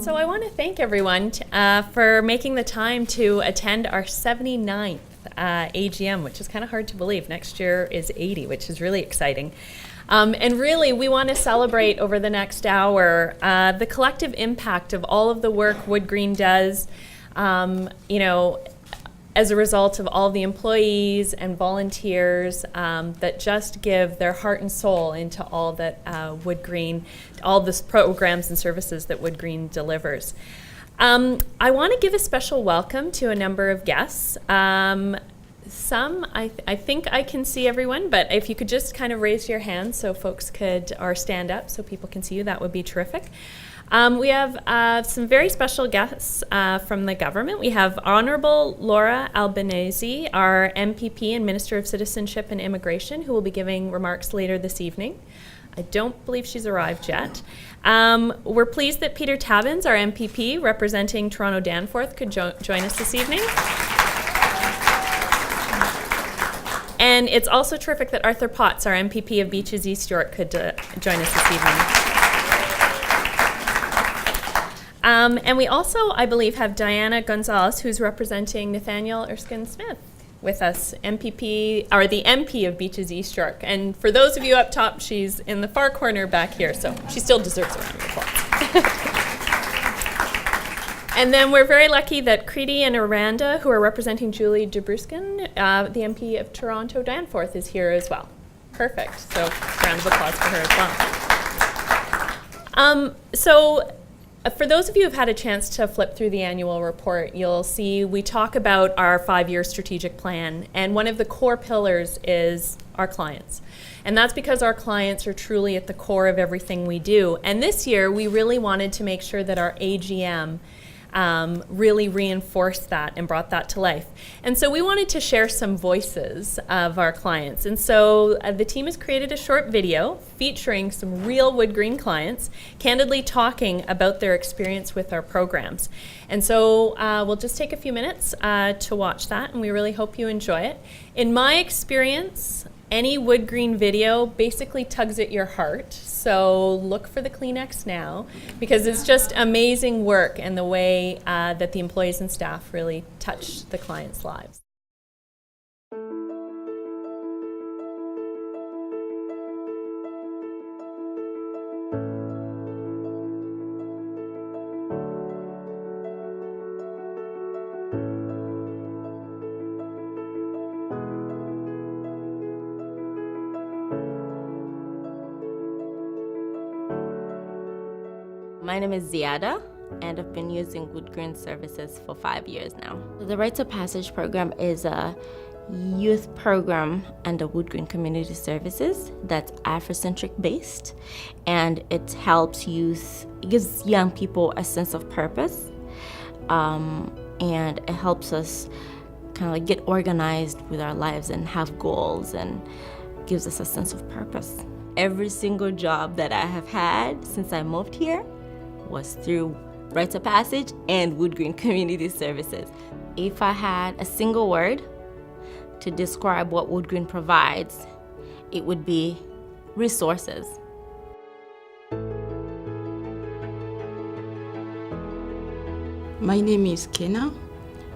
So I want to thank everyone for making the time to attend our 79th AGM, which is kind of hard to believe. Next year is 80, which is really exciting. And really, we want to celebrate over the next hour the collective impact of all of the work WoodGreen does, as a result of all the employees and volunteers that just give their heart and soul into all that WoodGreen, all the programs and services that WoodGreen delivers. I want to give a special welcome to a number of guests. Some, I think I can see everyone, but if you could just kind of raise your hand so folks could, or stand up so people can see you, that would be terrific. We have some very special guests from the government. We have Honorable Laura Albanese, our MPP and Minister of Citizenship and Immigration, who will be giving remarks later this evening. I don't believe she's arrived yet. We're pleased that Peter Tabbins, our MPP representing Toronto Danforth, could join us this evening. And it's also terrific that Arthur Potts, our MPP of Beaches East York, could join us this evening. And we also, I believe, have Diana Gonzalez, who's representing Nathaniel Erskine-Smith with us, MPP, or the MP of Beaches East York. And for those of you up top, she's in the far corner back here, so she still deserves a round of applause. And then we're very lucky that Creedy and Aranda, who are representing Julie Debruskin, the MP of Toronto Danforth, is here as well. Perfect. So round of applause for her as well. For those of you who've had a chance to flip through the annual report, you'll see we talk about our 5-year strategic plan, and one of the core pillars is our clients. And that's because our clients are truly at the core of everything we do. And this year, we really wanted to make sure that our AGM really reinforced that and brought that to life. And so we wanted to share some voices of our clients. And so the team has created a short video featuring some real WoodGreen clients candidly talking about their experience with our programs. And so we'll just take a few minutes to watch that, and we really hope you enjoy it. In my experience, any WoodGreen video basically tugs at your heart, so look for the Kleenex now, because it's just amazing work and the way that the employees and staff really touch the clients' lives. My name is Ziada, and I've been using WoodGreen's services for 5 years now. The Rites of Passage program is a youth program under WoodGreen Community Services that's Afrocentric based, and it helps youth, it gives young people a sense of purpose, and it helps us kind of like get organized with our lives and have goals, and gives us a sense of purpose. Every single job that I have had since I moved here was through Rites of Passage and WoodGreen Community Services. If I had a single word to describe what WoodGreen provides, it would be resources. My name is Kena,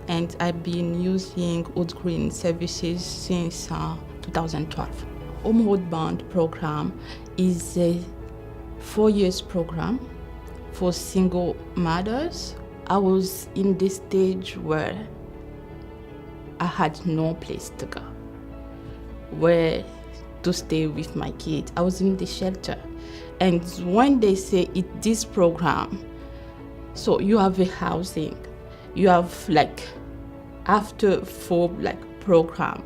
and I've been using WoodGreen services since 2012. Homeward Bound program is a 4-year program for single mothers. I was in this stage where I had no place to go, where to stay with my kids. I was in the shelter. And when they say this program, so you have a housing, you have like after 4 program,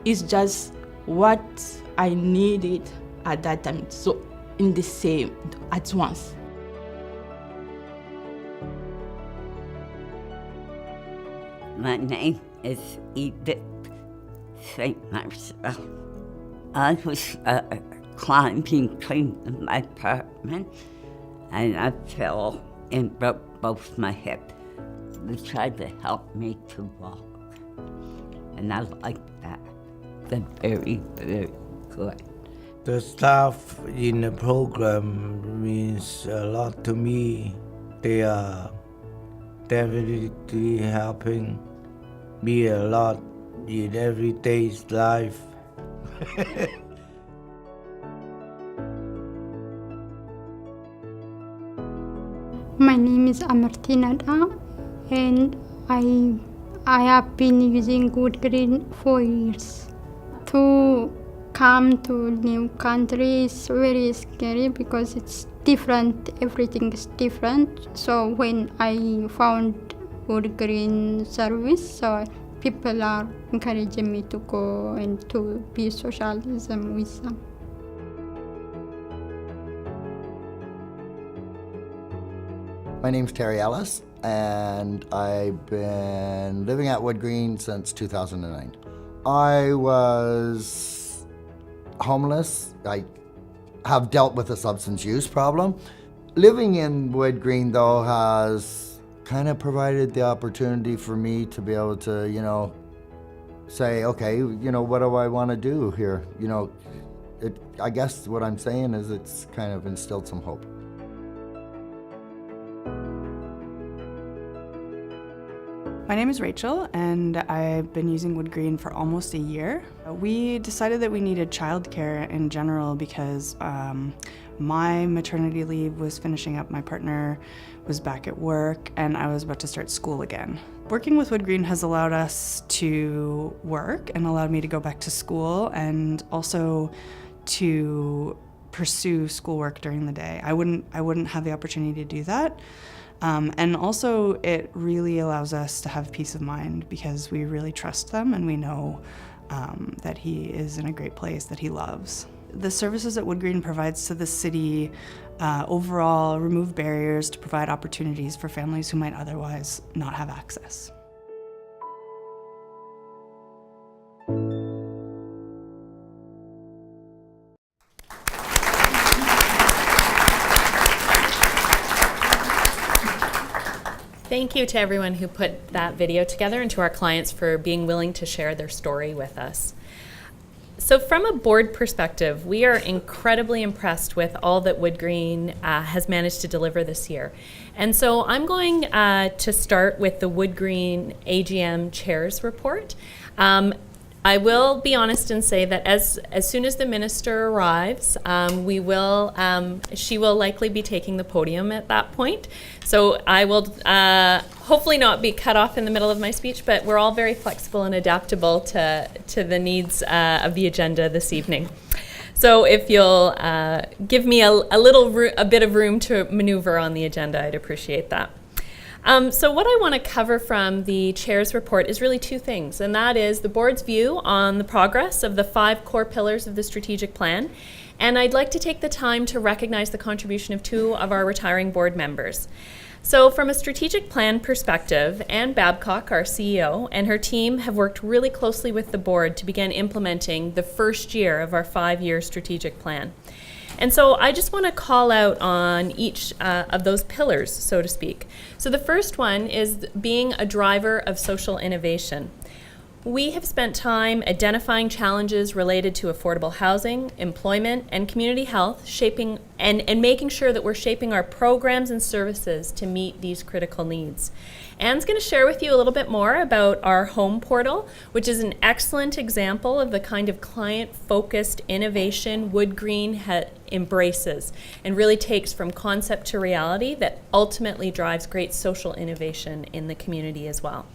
it's just what I needed at that time. So in the same at once. My name is Edith St. Marcel. I was climbing in my apartment, and I fell and broke both my hips. They tried to help me to walk, and I like that. They're very, very good. The staff in the program means a lot to me. They are definitely helping me a lot in everyday's life. My name is Amartina Da, and I have been using WoodGreen for years. To come to new country is very scary because it's different, everything is different. So when I found WoodGreen service, so people are encouraging me to go and to be socialism with them. My name's Terry Ellis, and I've been living at WoodGreen since 2009. I was homeless. I have dealt with a substance use problem. Living in WoodGreen, though, has kind of provided the opportunity for me to be able to, say, okay, what do I want to do here? I guess what I'm saying is it's kind of instilled some hope. My name is Rachel, and I've been using WoodGreen for almost a year. We decided that we needed childcare in general because my maternity leave was finishing up, my partner was back at work, and I was about to start school again. Working with WoodGreen has allowed us to work and allowed me to go back to school and also to pursue schoolwork during the day. I wouldn't have the opportunity to do that. And also it really allows us to have peace of mind because we really trust them and we know that he is in a great place that he loves. The services that WoodGreen provides to the city overall remove barriers to provide opportunities for families who might otherwise not have access. Thank you to everyone who put that video together and to our clients for being willing to share their story with us. So from a board perspective, we are incredibly impressed with all that WoodGreen has managed to deliver this year. And so I'm going to start with the WoodGreen AGM Chairs Report. I will be honest and say that as soon as the minister arrives, she will likely be taking the podium at that point. So I will hopefully not be cut off in the middle of my speech, but we're all very flexible and adaptable to the needs of the agenda this evening. So if you'll give me a bit of room to maneuver on the agenda, I'd appreciate that. So what I want to cover from the chair's report is really two things, and that is the board's view on the progress of the 5 core pillars of the strategic plan, and I'd like to take the time to recognize the contribution of 2 of our retiring board members. So from a strategic plan perspective, Anne Babcock, our CEO, and her team have worked really closely with the board to begin implementing the first year of our 5-year strategic plan. And so I just want to call out on each of those pillars, so to speak. So the first one is being a driver of social innovation. We have spent time identifying challenges related to affordable housing, employment, and community health, shaping and making sure that we're shaping our programs and services to meet these critical needs. Anne's going to share with you a little bit more about our home portal, which is an excellent example of the kind of client-focused innovation WoodGreen embraces and really takes from concept to reality that ultimately drives great social innovation in the community as well.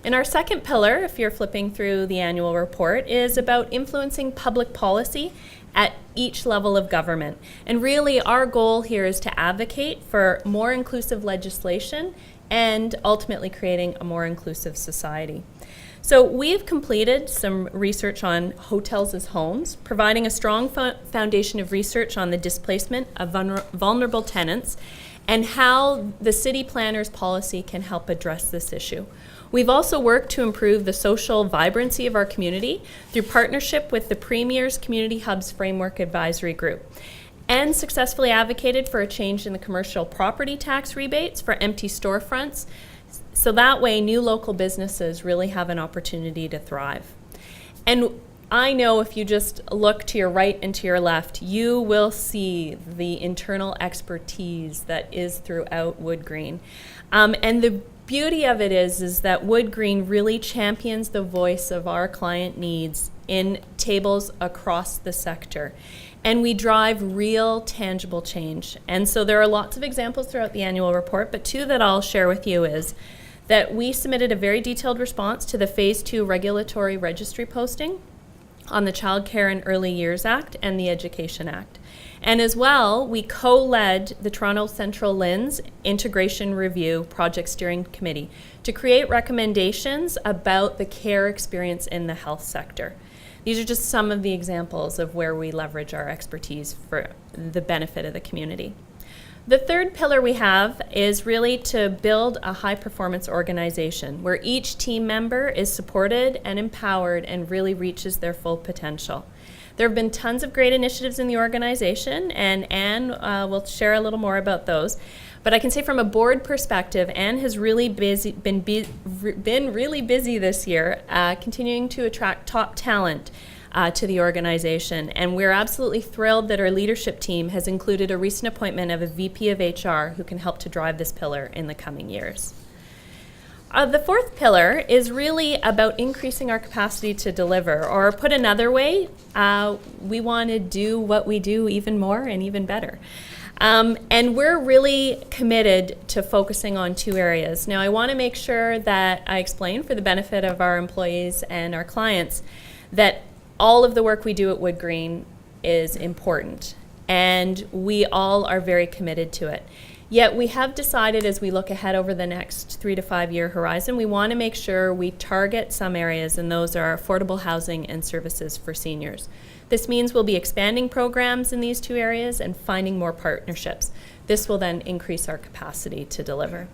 And our second pillar, if you're flipping through the annual report, is about influencing public policy at each level of government. And really our goal here is to advocate for more inclusive legislation and ultimately creating a more inclusive society. So we've completed some research on hotels as homes, providing a strong foundation of research on the displacement of vulnerable tenants and how the city planner's policy can help address this issue. We've also worked to improve the social vibrancy of our community through partnership with the Premier's Community Hubs Framework Advisory Group, and successfully advocated for a change in the commercial property tax rebates for empty storefronts, so that way new local businesses really have an opportunity to thrive. And I know if you just look to your right and to your left, you will see the internal expertise that is throughout WoodGreen. And the beauty of it is that WoodGreen really champions the voice of our client needs in tables across the sector. And we drive real, tangible change. And so there are lots of examples throughout the annual report, but two that I'll share with you is that we submitted a very detailed response to the Phase 2 regulatory registry posting on the Child Care and Early Years Act and the Education Act. And as well, we co-led the Toronto Central LHIN's Integration Review Project Steering Committee to create recommendations about the care experience in the health sector. These are just some of the examples of where we leverage our expertise for the benefit of the community. The third pillar we have is really to build a high-performance organization where each team member is supported and empowered and really reaches their full potential. There have been tons of great initiatives in the organization, and Anne will share a little more about those. But I can say from a board perspective, Anne has really been really busy this year, continuing to attract top talent to the organization. And we're absolutely thrilled that our leadership team has included a recent appointment of a VP of HR who can help to drive this pillar in the coming years. The fourth pillar is really about increasing our capacity to deliver, or put another way, we want to do what we do even more and even better. And we're really committed to focusing on two areas. Now, I want to make sure that I explain for the benefit of our employees and our clients that all of the work we do at WoodGreen is important, and we all are very committed to it. Yet we have decided, as we look ahead over the next 3 to 5 year horizon, we want to make sure we target some areas, and those are affordable housing and services for seniors. This means we'll be expanding programs in these two areas and finding more partnerships. This will then increase our capacity to deliver.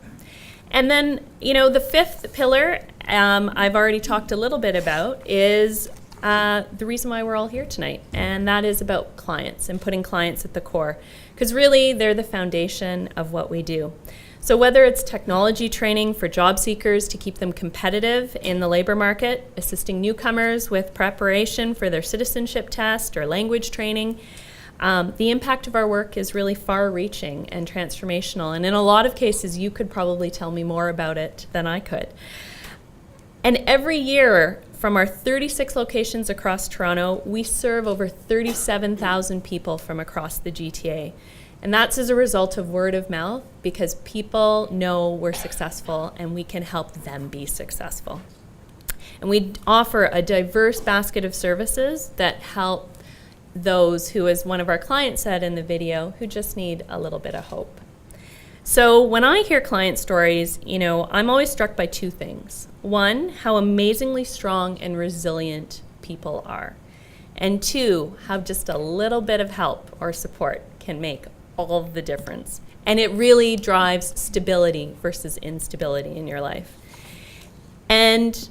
And then, the fifth pillar I've already talked a little bit about is the reason why we're all here tonight, and that is about clients and putting clients at the core, because really they're the foundation of what we do. So whether it's technology training for job seekers to keep them competitive in the labor market, assisting newcomers with preparation for their citizenship test or language training, the impact of our work is really far-reaching and transformational, and in a lot of cases you could probably tell me more about it than I could. And every year, from our 36 locations across Toronto, we serve over 37,000 people from across the GTA. And that's as a result of word of mouth, because people know we're successful and we can help them be successful. And we offer a diverse basket of services that help those who, as one of our clients said in the video, who just need a little bit of hope. So when I hear client stories, I'm always struck by two things. One, how amazingly strong and resilient people are. And two, how just a little bit of help or support can make all the difference. And it really drives stability versus instability in your life. And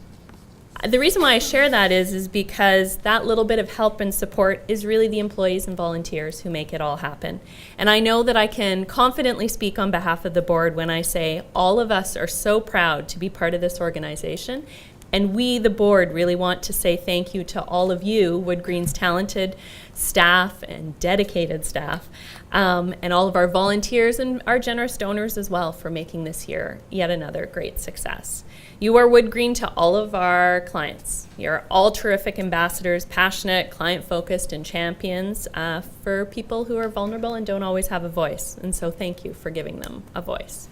the reason why I share that is because that little bit of help and support is really the employees and volunteers who make it all happen. And I know that I can confidently speak on behalf of the board when I say all of us are so proud to be part of this organization. And we, the board, really want to say thank you to all of you, WoodGreen's talented staff and dedicated staff, and all of our volunteers and our generous donors as well for making this year yet another great success. You are WoodGreen to all of our clients. You're all terrific ambassadors, passionate, client-focused, and champions for people who are vulnerable and don't always have a voice. And so thank you for giving them a voice.